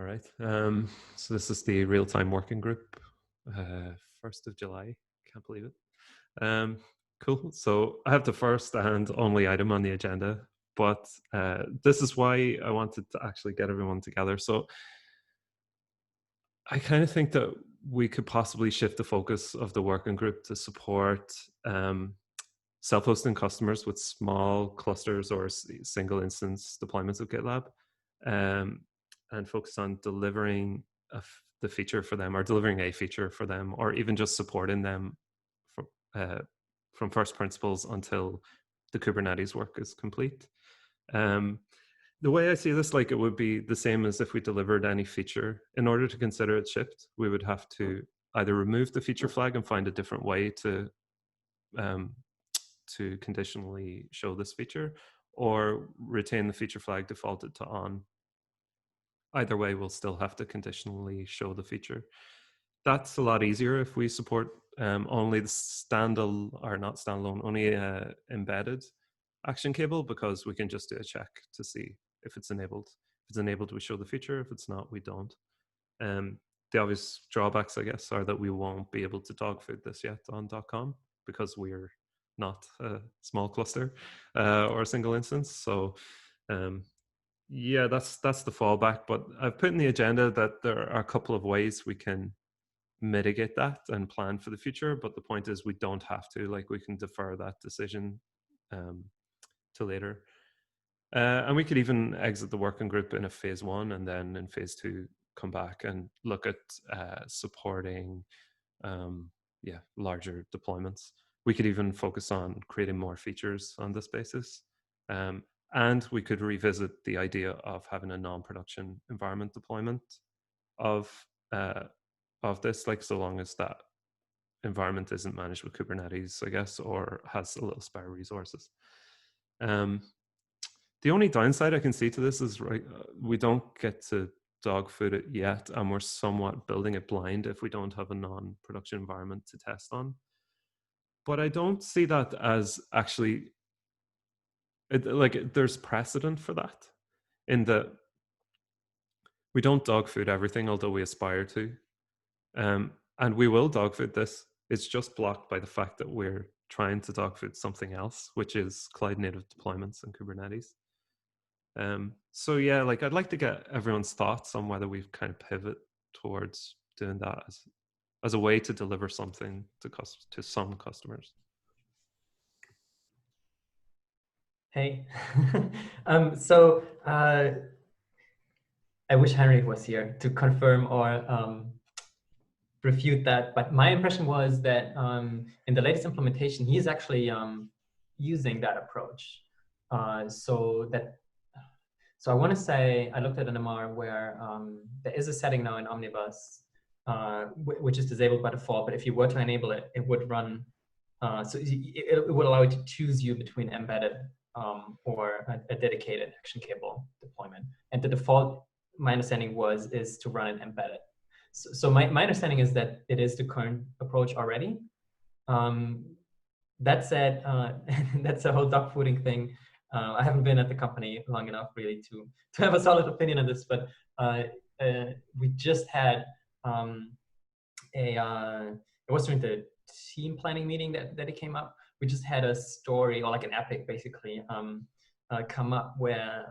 All right. So this is the real-time working group, 1st of July. Can't believe it. Cool. So I have the first and only item on the agenda, but this is why I wanted to actually get everyone together. So I kind of think that we could possibly shift the focus of the working group to support self-hosting customers with small clusters or single instance deployments of GitLab, and focus on delivering the feature for them, or delivering a feature for them, or even just supporting them from first principles until the Kubernetes work is complete. The way I see this, like, it would be the same as if we delivered any feature. In order to consider it shipped, we would have to either remove the feature flag and find a different way to conditionally show this feature, or retain the feature flag defaulted to on. Either way, we'll still have to conditionally show the feature. That's a lot easier if we support only the only embedded action cable, because we can just do a check to see if it's enabled. If it's enabled, we show the feature. If it's not, we don't. The obvious drawbacks, I guess, are that we won't be able to dogfood this yet on .com, because we're not a small cluster or a single instance. So yeah, that's the fallback. But I've put in the agenda that there are a couple of ways we can mitigate that and plan for the future. But the point is, we don't have to. Like, we can defer that decision to later. And we could even exit the working group in a phase 1, and then in phase 2 come back and look at supporting larger deployments. We could even focus on creating more features on this basis. And we could revisit the idea of having a non-production environment deployment of this, like, so long as that environment isn't managed with Kubernetes, I guess, or has a little spare resources. The only downside I can see to this is, we don't get to dogfood it yet, and we're somewhat building it blind if we don't have a non-production environment to test on. But I don't see that as actually, there's precedent for that, in that we don't dogfood everything, although we aspire to. And we will dogfood this. It's just blocked by the fact that we're trying to dogfood something else, which is cloud native deployments and Kubernetes. So yeah, like, I'd like to get everyone's thoughts on whether we've kind of pivot towards doing that as a way to deliver something to some customers. Hey, I wish Henry was here to confirm or refute that. But my impression was that in the latest implementation, he's actually using that approach. So I want to say, I looked at an MR where there is a setting now in Omnibus, which is disabled by default. But if you were to enable it, it would run. So it would allow you to choose you between embedded or a dedicated action cable deployment. And the default, my understanding is to run it embedded. So my understanding is that it is the current approach already. That said, that's a whole dogfooding thing. I haven't been at the company long enough really to have a solid opinion on this, but we just had it was during the team planning meeting that it came up. We just had a story, or like an epic basically, come up where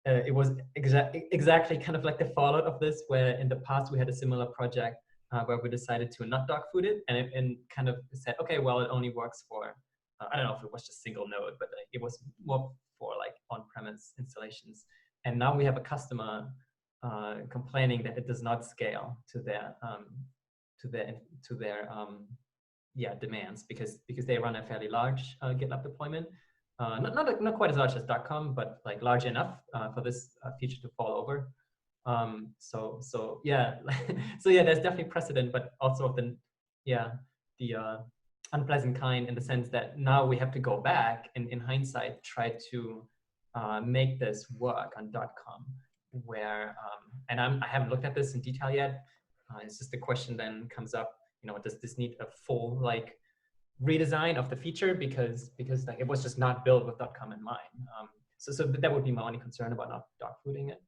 it was exactly kind of like the fallout of this, where in the past we had a similar project where we decided to not dogfood it, and kind of said, okay, well, it only works for, I don't know if it was just single node, but it was more for like on-premise installations. And now we have a customer complaining that it does not scale to their demands, because they run a fairly large GitLab deployment. Not quite as large as .com, but like large enough for this feature to fall over. So yeah, so yeah, there's definitely precedent, but also the unpleasant kind, in the sense that now we have to go back and in hindsight try to make this work on .com, where and I haven't looked at this in detail yet. It's just the question then comes up, does this need a full like redesign of the feature, because like it was just not built with .com in mind. So that would be my only concern about not dogfooding it.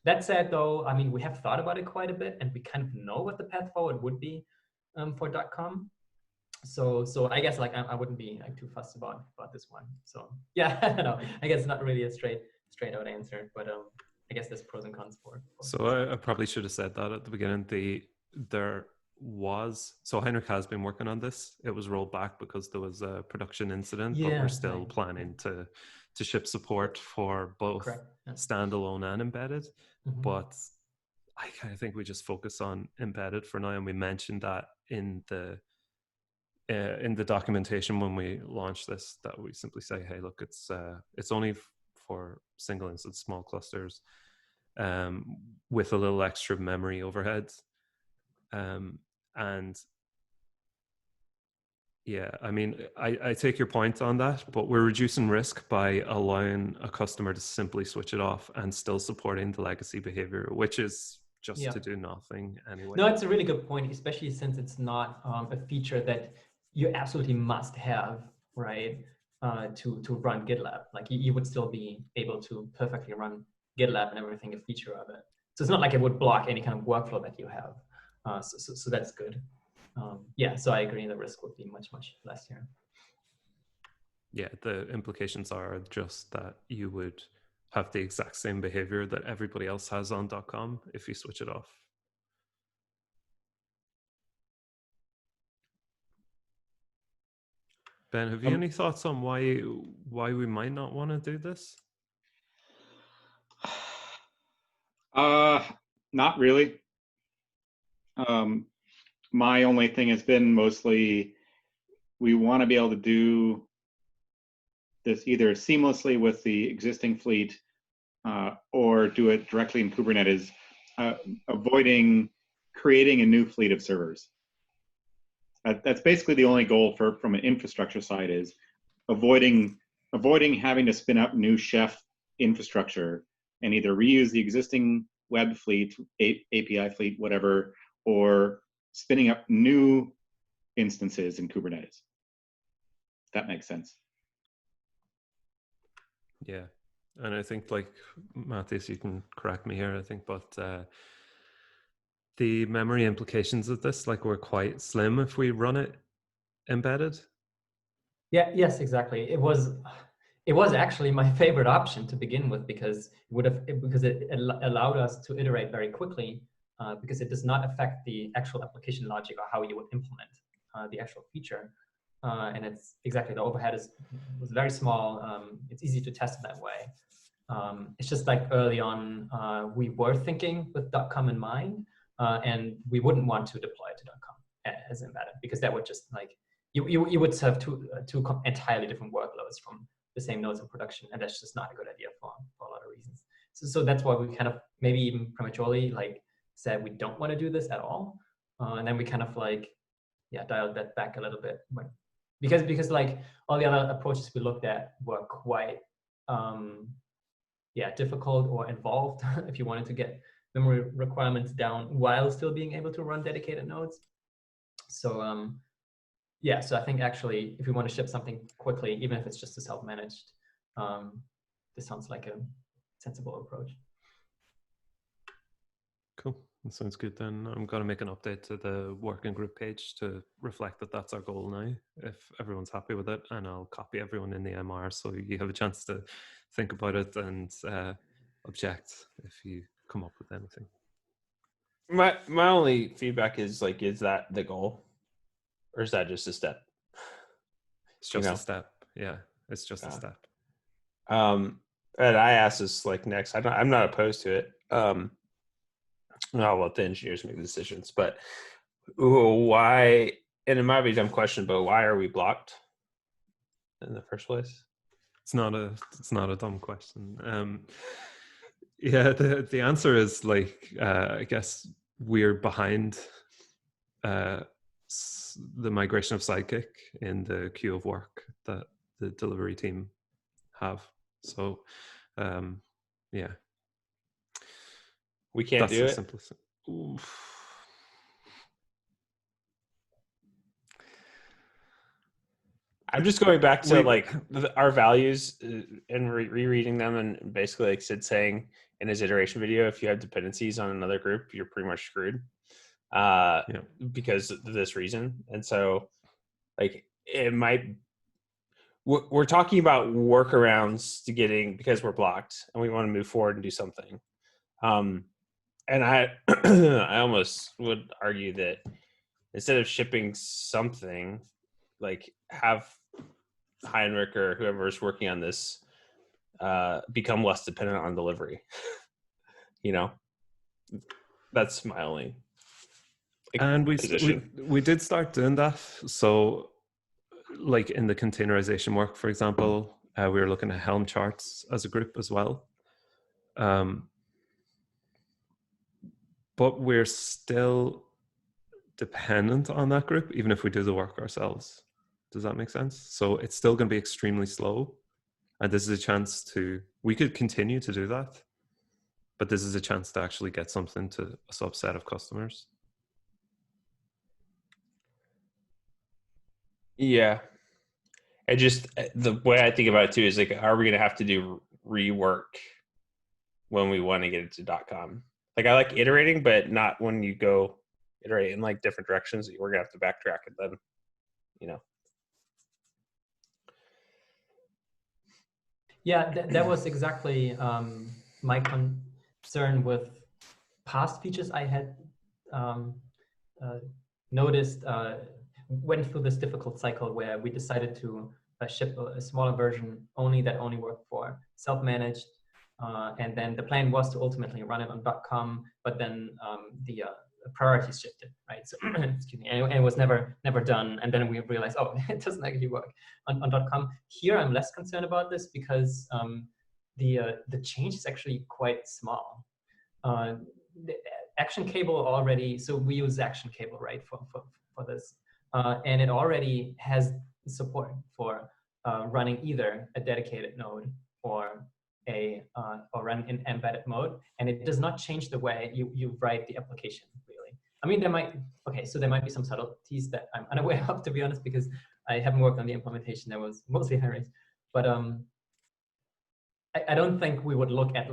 That said, though, I mean, we have thought about it quite a bit, and we kind of know what the path forward would be for .com. So I guess like I wouldn't be like too fussed about this one. So yeah, I don't know. I guess it's not really a straight out answer, but I guess there's pros and cons for So I probably should have said that at the beginning. Heinrich has been working on this. It was rolled back because there was a production incident, but we're still planning to ship support for both standalone and embedded. But I kind of think we just focus on embedded for now, and we mentioned that in the documentation when we launch this, that we simply say, hey, look, it's only for single instance small clusters with a little extra memory overhead. And yeah, I mean, I take your point on that, but we're reducing risk by allowing a customer to simply switch it off and still supporting the legacy behavior, which is just to do nothing anyway. No, it's a really good point, especially since it's not a feature that you absolutely must have, right, to run GitLab. Like you would still be able to perfectly run GitLab and everything, a feature of it. So it's not like it would block any kind of workflow that you have. So that's good. Yeah, so I agree the risk would be much less here. Yeah, the implications are just that you would have the exact same behavior that everybody else has on .com if you switch it off. Ben, have you any thoughts on why we might not want to do this? Not really. My only thing has been mostly we want to be able to do this either seamlessly with the existing fleet or do it directly in Kubernetes, avoiding creating a new fleet of servers. That's basically the only goal from an infrastructure side, is avoiding having to spin up new Chef infrastructure and either reuse the existing web fleet, API fleet, whatever, or spinning up new instances in Kubernetes. If that makes sense. Yeah, and I think, like, Matthias, you can correct me here, I think, but the memory implications of this, like, were quite slim if we run it embedded. Yeah, yes, exactly. It was actually my favorite option to begin with, because it allowed us to iterate very quickly, because it does not affect the actual application logic or how you would implement the actual feature. And it's exactly, the overhead was very small. It's easy to test in that way. It's just like early on, we were thinking with .com in mind, and we wouldn't want to deploy it to .com as embedded, because that would just like, you would serve two entirely different workloads from the same nodes in production, and that's just not a good idea for a lot of reasons. So that's why we kind of maybe even prematurely like said we don't want to do this at all, and then we kind of like dialed that back a little bit because like all the other approaches we looked at were quite difficult or involved if you wanted to get memory requirements down while still being able to run dedicated nodes. So so I think actually if we want to ship something quickly, even if it's just a self-managed, this sounds like a sensible approach. Cool. That sounds good. Then I'm going to make an update to the working group page to reflect that that's our goal now, if everyone's happy with it, and I'll copy everyone in the MR so you have a chance to think about it and object if you come up with anything. My only feedback is like, is that the goal, or is that just a step? It's just a step. Yeah, it's just a step. And I asked this like next. I'm not opposed to it. I'll let the engineers make the decisions, but why? And it might be a dumb question, but why are we blocked in the first place? It's not a dumb question. The answer is like, I guess we're behind the migration of Sidekick in the queue of work that the delivery team have. So, we can't do it. I'm just going back to We- like our values and rereading them, and basically like Sid saying in his iteration video, if you have dependencies on another group, you're pretty much screwed because of this reason. And so like it might, we're talking about workarounds to getting, because we're blocked and we want to move forward and do something. And I I almost would argue that instead of shipping something, like have Heinrich or whoever is working on this become less dependent on delivery. That's my only And position. we did start doing that. So like in the containerization work, for example, we were looking at Helm charts as a group as well. But we're still dependent on that group, even if we do the work ourselves. Does that make sense? So it's still going to be extremely slow. And this is a chance we could continue to do that, but this is a chance to actually get something to a subset of customers. Yeah. And just the way I think about it too is like, are we going to have to do rework when we want to get it to .com? Like I like iterating, but not when you go iterate in like different directions. We're going to have to backtrack and then, Yeah, that was exactly my concern with past features I had noticed. Went through this difficult cycle where we decided to ship a smaller version that only worked for self-managed. And then the plan was to ultimately run it on .com, but then the priorities shifted, right? So, excuse me, and it was never done. And then we realized, oh, it doesn't actually work on .com. Here, I'm less concerned about this because the change is actually quite small. The Action Cable already, so we use Action Cable, right, for this. And it already has support for running either a dedicated node or run in embedded mode, and it does not change the way you write the application, really. I mean, there might be some subtleties that I'm unaware of, to be honest, because I haven't worked on the implementation. That was mostly Henry's, but I don't think we would look at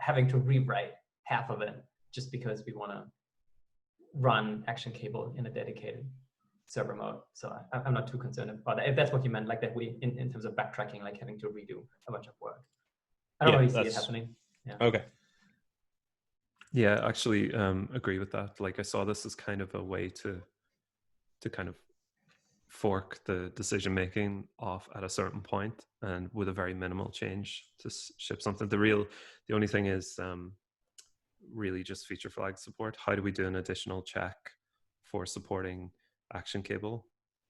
having to rewrite half of it just because we want to run Action Cable in a dedicated server mode. So I'm not too concerned about that. If that's what you meant, like that we, in terms of backtracking, like having to redo a bunch of work. I don't really see it happening. Yeah. Okay. Yeah, actually agree with that. Like I saw this as kind of a way to kind of fork the decision making off at a certain point and with a very minimal change to ship something. The only thing is really just feature flag support. How do we do an additional check for supporting Action Cable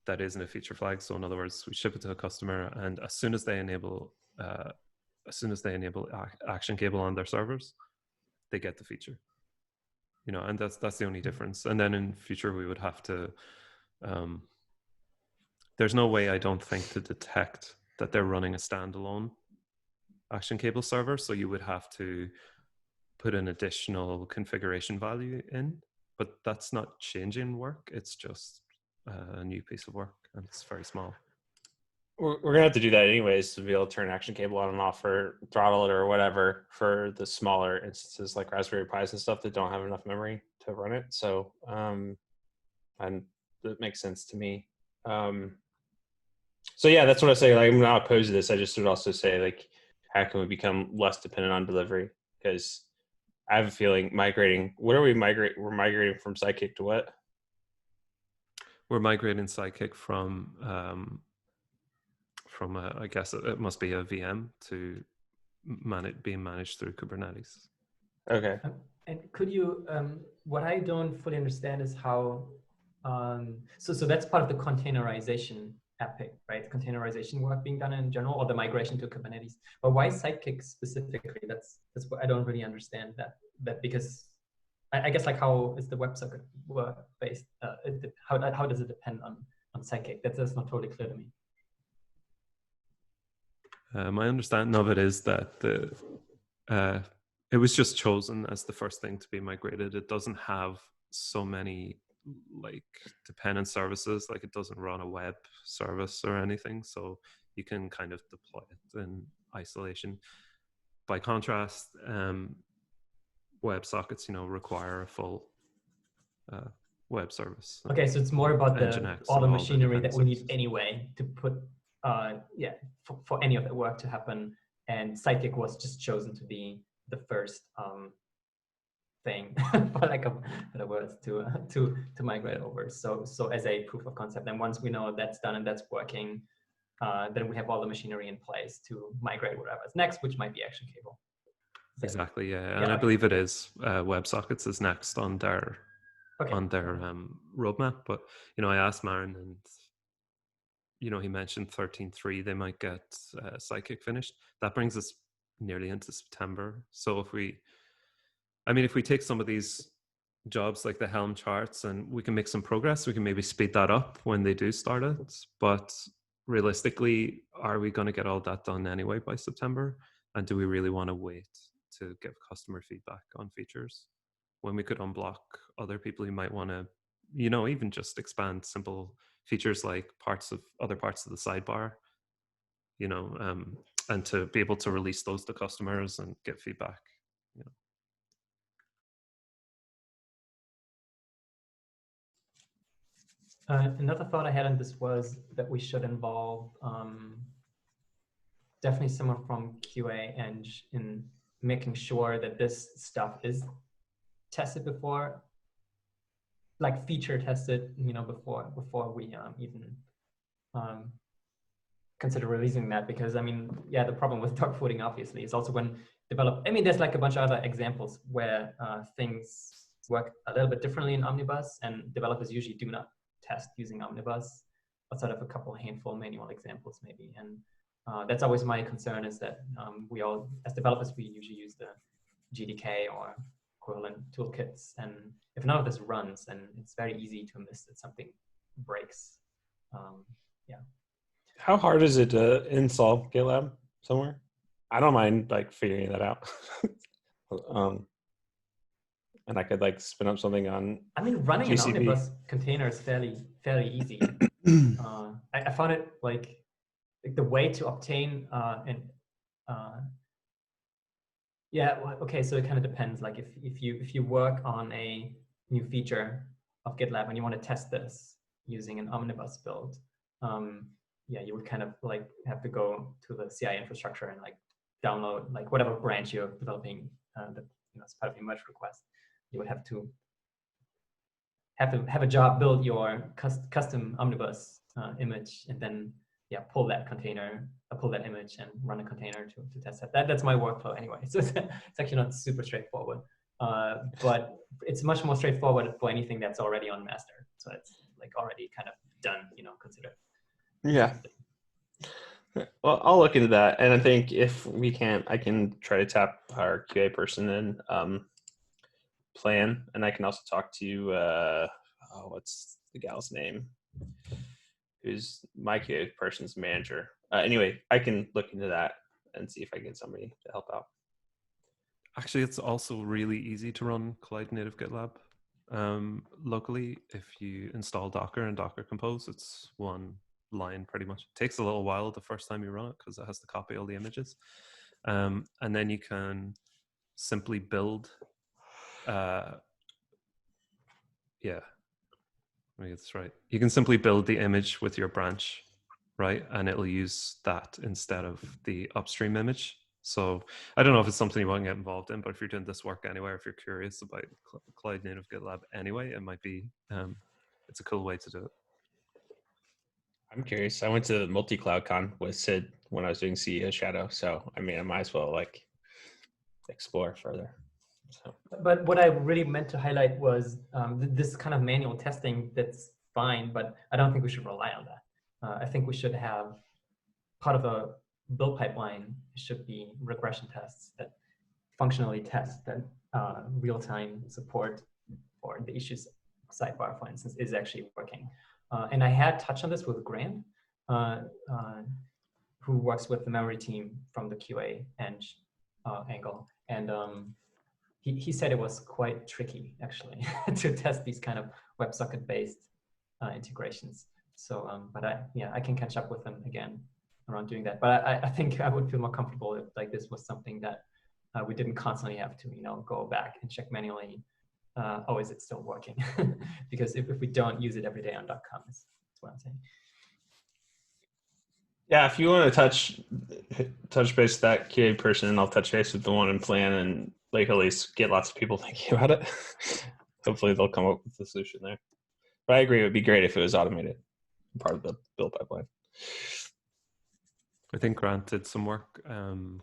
that isn't a feature flag? So in other words, we ship it to a customer, and as soon as they enable Action Cable on their servers, they get the feature. And that's the only difference. And then in future, we would have to. There's no way, I don't think, to detect that they're running a standalone Action Cable server. So you would have to put an additional configuration value in, but that's not changing work. It's just a new piece of work, and it's very small. We're going to have to do that anyways to be able to turn Action Cable on and off or throttle it or whatever for the smaller instances like Raspberry Pis and stuff that don't have enough memory to run it. So, and that makes sense to me. So yeah, that's what I say. Like, I'm not opposed to this. I just would also say, like, how can we become less dependent on delivery? Because I have a feeling what are we migrating? We're migrating from Sidekick to what? We're migrating Sidekick from I guess it must be a VM to being managed through Kubernetes. Okay. And could you, what I don't fully understand is how, so that's part of the containerization epic, right? Containerization work being done in general, or the migration to Kubernetes. But why Sidekick specifically? That's what I don't really understand that because I guess, like, how is the WebSocket work based? How does it depend on Sidekick? That's not totally clear to me. My understanding of it is that it was just chosen as the first thing to be migrated. It doesn't have so many like dependent services. Like it doesn't run a web service or anything, so you can kind of deploy it in isolation. By contrast, WebSockets, require a full web service. Okay, so it's more about Nginx all the and machinery that we need services. anyway to put, for any of the work to happen. And Sidekick was just chosen to be the first thing, for lack of better words, to migrate over. So as a proof of concept, and once we know that's done and that's working, then we have all the machinery in place to migrate whatever's next, which might be Action Cable. Exactly, yeah. And Yeah, I okay. believe it is WebSockets is next on their Okay. roadmap. But I asked Marin, and he mentioned 13.3. They might get Sidekick finished. That brings us nearly into September. So if we take some of these jobs like the Helm charts and we can make some progress, we can maybe speed that up when they do start it. But realistically, are we going to get all that done anyway by September? And do we really want to wait to give customer feedback on features when we could unblock other people who might want to, even just expand simple features like other parts of the sidebar, and to be able to release those to customers and get feedback. Another thought I had on this was that we should involve definitely someone from QA Eng in making sure that this stuff is tested before, like feature tested, before we even consider releasing that. Because the problem with dogfooding obviously is also when there's like a bunch of other examples where things work a little bit differently in Omnibus, and developers usually do not test using Omnibus outside of a couple handful manual examples maybe. And that's always my concern, is that we all, as developers, we usually use the GDK or equivalent toolkits, and if none of this runs, then it's very easy to miss that something breaks. How hard is it to install GitLab somewhere? I don't mind figuring that out. And I could spin up something on. Running GCP. an Omnibus container is fairly easy. I found it like the way to obtain so it kind of depends. Like if you work on a new feature of GitLab and you want to test this using an Omnibus build, you would kind of have to go to the CI infrastructure and download whatever branch you're developing that as part of your merge request. You would have to have a job build your custom Omnibus image, and then pull that image and run a container to test that. That's my workflow anyway. So it's actually not super straightforward, but it's much more straightforward for anything that's already on master. So it's already kind of done, considered. Yeah. Well, I'll look into that, and I think if we can't, I can try to tap our QA person and plan, and I can also talk to what's the gal's name, who's my QA person's manager. Anyway, I can look into that and see if I can get somebody to help out. Actually, it's also really easy to run Collide Native GitLab locally. If you install Docker and Docker Compose, it's one line pretty much. It takes a little while the first time you run it because it has to copy all the images. And then you can simply build, let me get this right. You can simply build the image with your branch, right? And it'll use that instead of the upstream image. So I don't know if it's something you want to get involved in, but if you're doing this work anyway, if you're curious about Collide Native GitLab anyway, it might be, it's a cool way to do it. I'm curious. I went to multi-cloud con with Sid when I was doing CEO Shadow. So, I might as well explore further. So. But what I really meant to highlight was this kind of manual testing. That's fine, but I don't think we should rely on that. I think we should have part of the build pipeline should be regression tests that functionally test that real-time support for the issues sidebar, for instance, is actually working. And I had touched on this with Grant, who works with the memory team from the QA Eng angle. And he said it was quite tricky actually to test these kind of WebSocket-based integrations. So, but I can catch up with them again around doing that. But I think I would feel more comfortable if like this was something that we didn't constantly have to, go back and check manually. Oh, is it still working? Because if we don't use it every day on .com, that's what I'm saying. Yeah, if you want to touch base with that QA person, and I'll touch base with the one in plan, and like at least get lots of people thinking about it. Hopefully they'll come up with a solution there. But I agree, it would be great if it was automated, part of the build pipeline. I think Grant did some work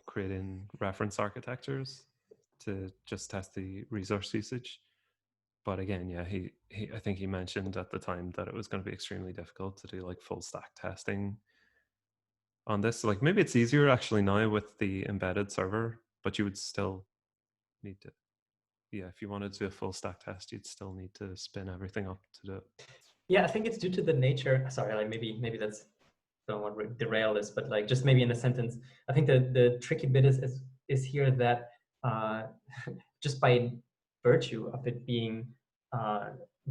creating reference architectures to just test the resource usage. But again, yeah, I think he mentioned at the time that it was going to be extremely difficult to do like full stack testing on this. Like maybe it's easier actually now with the embedded server, but you would still need to, yeah, if you wanted to do a full stack test, you'd still need to spin everything up to do it. Yeah, I think it's due to the nature. Sorry, like maybe that's, don't want to derail this, but like just maybe in a sentence, I think the tricky bit is here that just by virtue of it being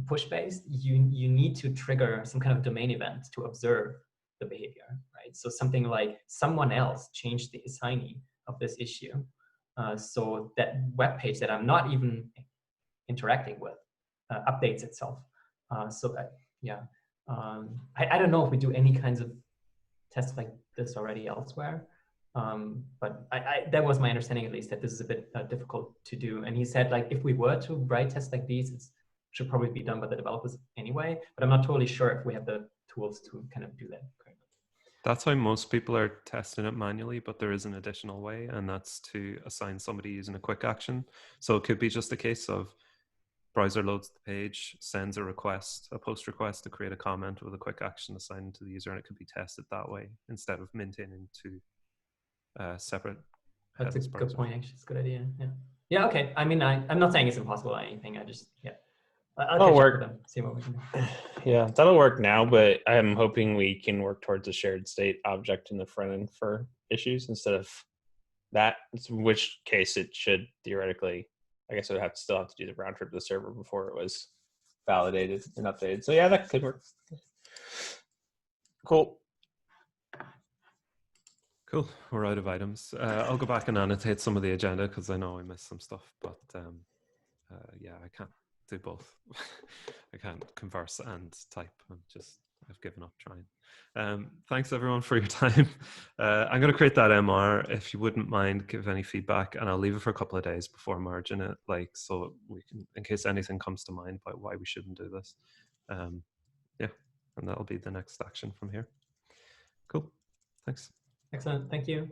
push-based, you need to trigger some kind of domain event to observe the behavior, right? So something like someone else changed the assignee of this issue, so that web page that I'm not even interacting with updates itself. Yeah, I don't know if we do any kinds of tests like this already elsewhere. But that was my understanding, at least, that this is a bit difficult to do. And he said, like, if we were to write tests like these, it should probably be done by the developers anyway. But I'm not totally sure if we have the tools to kind of do that currently. That's how most people are testing it manually, but there is an additional way, and that's to assign somebody using a quick action. So it could be just a case of browser loads the page, sends a request, a post request to create a comment with a quick action assigned to the user, and it could be tested that way instead of maintaining two separate. That's a good point, actually. It's a good idea. Yeah. Yeah. Okay. I mean, I'm not saying it's impossible or anything. I just, yeah. I'll work with them, see what we can do. Yeah, that'll work now, but I'm hoping we can work towards a shared state object in the front end for issues instead of that, in which case it should theoretically, I guess I would still have to do the round trip to the server before it was validated and updated. So yeah, that could work. Cool. Cool. We're out of items. I'll go back and annotate some of the agenda because I know I missed some stuff, but yeah, I can't do both. I can't converse and type. I've given up trying. Thanks everyone for your time. I'm going to create that MR. If you wouldn't mind, give any feedback, and I'll leave it for a couple of days before merging it, like so we can, in case anything comes to mind about why we shouldn't do this. Yeah, and that'll be the next action from here. Cool. Thanks. Excellent. Thank you.